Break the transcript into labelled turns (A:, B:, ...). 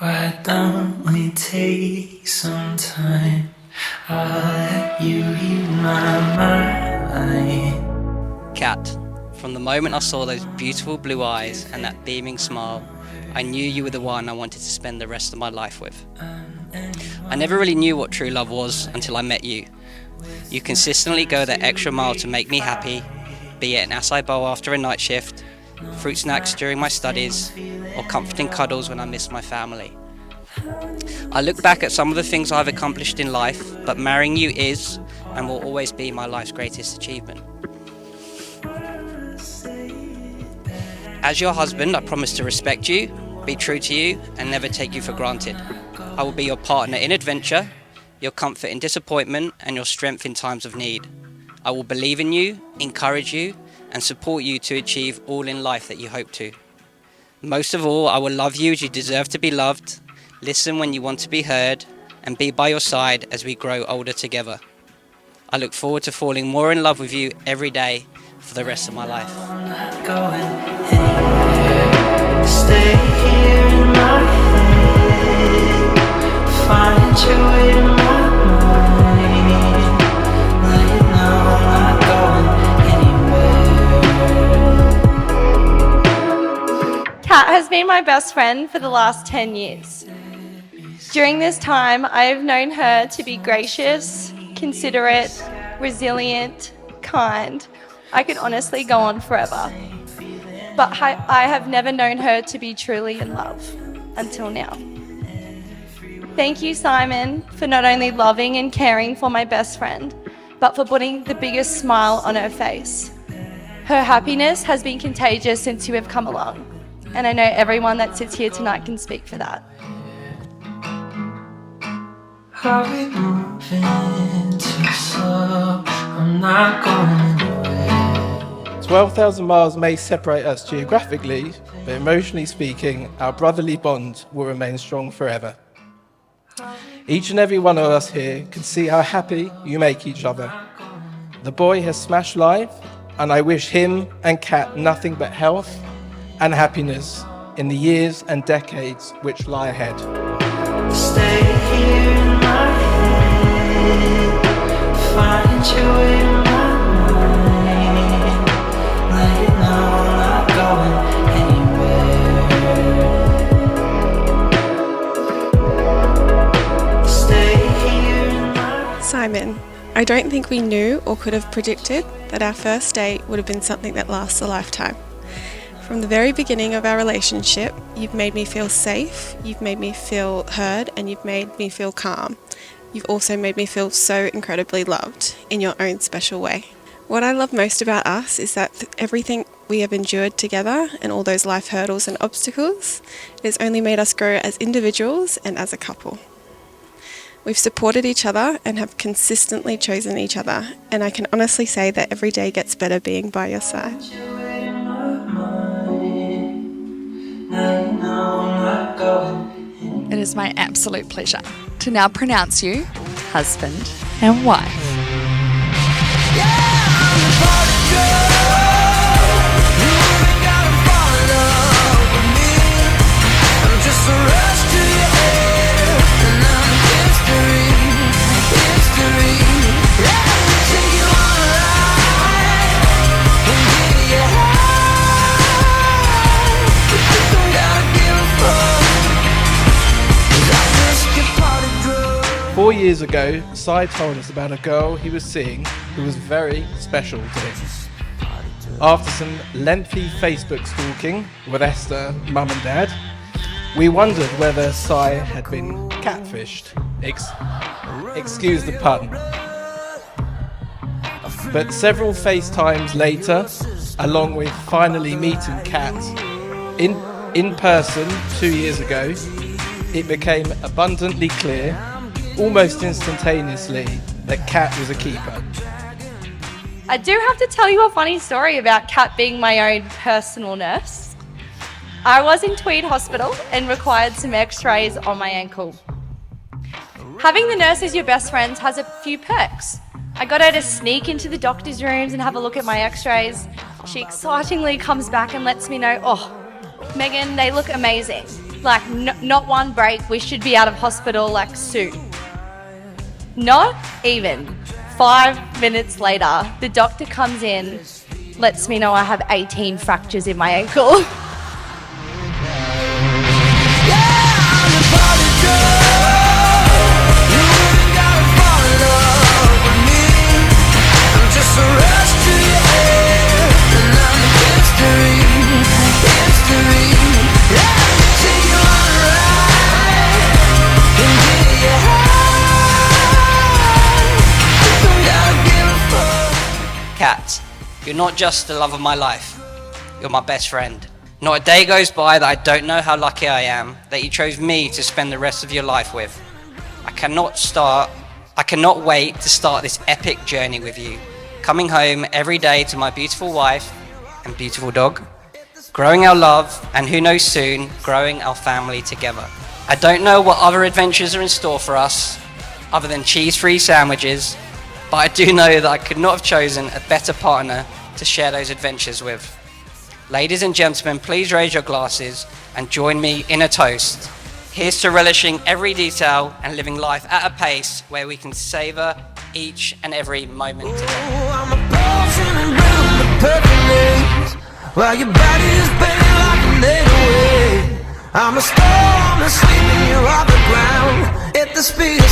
A: Why don't we take some time? I'll let you read my mind.
B: Kat, from the moment I saw those beautiful blue eyes and that beaming smile, I knew you were the one I wanted to spend the rest of my life with. I never really knew what true love was until I met you. You consistently go that extra mile to make me happy, be it an acai bowl after a night shift, fruit snacks during my studies, or comforting cuddles when I miss my family. I look back at some of the things I've accomplished in life, but marrying you is and will always be my life's greatest achievement. As your husband, I promise to respect you, be true to you, and never take you for granted. I will be your partner in adventure, your comfort in disappointment, and your strength in times of need. I will believe in you, encourage you, and support you to achieve all in life that you hope to. Most of all, I will love you as you deserve to be loved, listen when you want to be heard, and be by your side as we grow older together. I look forward to falling more in love with you every day for the rest of my life.
A: I'm not going anywhere. Stay here in my head. Find your way to my mind. Let you know I'm not going anywhere.
C: Kat has been my best friend for the last 10 years. During this time, I have known her to be gracious, considerate, resilient, kind. I could honestly go on forever. But I have never known her to be truly in love until now. Thank you, Simon, for not only loving and caring for my best friend, but for putting the biggest smile on her face. Her happiness has been contagious since you have come along, and I know everyone that sits here tonight can speak for that.
A: Are we moving too slow? I'm not going anywhere.
D: 12,000 miles may separate us geographically, but emotionally speaking, our brotherly bond will remain strong forever. Each and every one of us here can see how happy you make each other. The boy has smashed life, and I wish him and Kat nothing but health and happiness in the years and decades which lie ahead.
A: Stay here in my head. Find your way to my mind. Let you know I'm not going anywhere. Stay here in my
E: Simon, I don't think we knew or could have predicted that our first date would have been something that lasts a lifetime. From the very beginning of our relationship, you've made me feel safe, you've made me feel heard, and you've made me feel calm. You've also made me feel so incredibly loved in your own special way. What I love most about us is that everything we have endured together and all those life hurdles and obstacles, it has only made us grow as individuals and as a couple. We've supported each other and have consistently chosen each other, and I can honestly say that every day gets better being by your side.
F: It is my absolute pleasure to now pronounce you husband and wife.
D: Four years ago, Sai told us about a girl he was seeing who was very special to him. After some lengthy Facebook stalking with Esther, mum and dad, we wondered whether Sai had been catfished. Excuse the pun. But several FaceTimes later, along with finally meeting Kat in person 2 years ago, it became abundantly clear, almost instantaneously, that Kat was a keeper.
C: I do have to tell you a funny story about Kat being my own personal nurse. I was in Tweed Hospital and required some x-rays on my ankle. Having the nurse as your best friend has a few perks. I got her to sneak into the doctor's rooms and have a look at my x-rays. She excitingly comes back and lets me know, "Oh, Megan, they look amazing." Like, not one break. We should be out of hospital, like, soon. Not even 5 minutes later, the doctor comes in, lets me know I have 18 fractures in my ankle.
B: Kat, you're not just the love of my life, you're my best friend. Not a day goes by that I don't know how lucky I am that you chose me to spend the rest of your life with. I cannot wait to start this epic journey with you, coming home every day to my beautiful wife and beautiful dog, growing our love, and who knows soon, growing our family together. I don't know what other adventures are in store for us, other than cheese-free sandwiches, but I do know that I could not have chosen a better partner to share those adventures with. Ladies and gentlemen, please raise your glasses and join me in a toast. Here's to relishing every detail and living life at a pace where we can savor each and every moment together.
A: I'm a potion and room the perfect rays, while your body is bending like a nail away. I'm a storm that's sweeping you off the ground at the speed of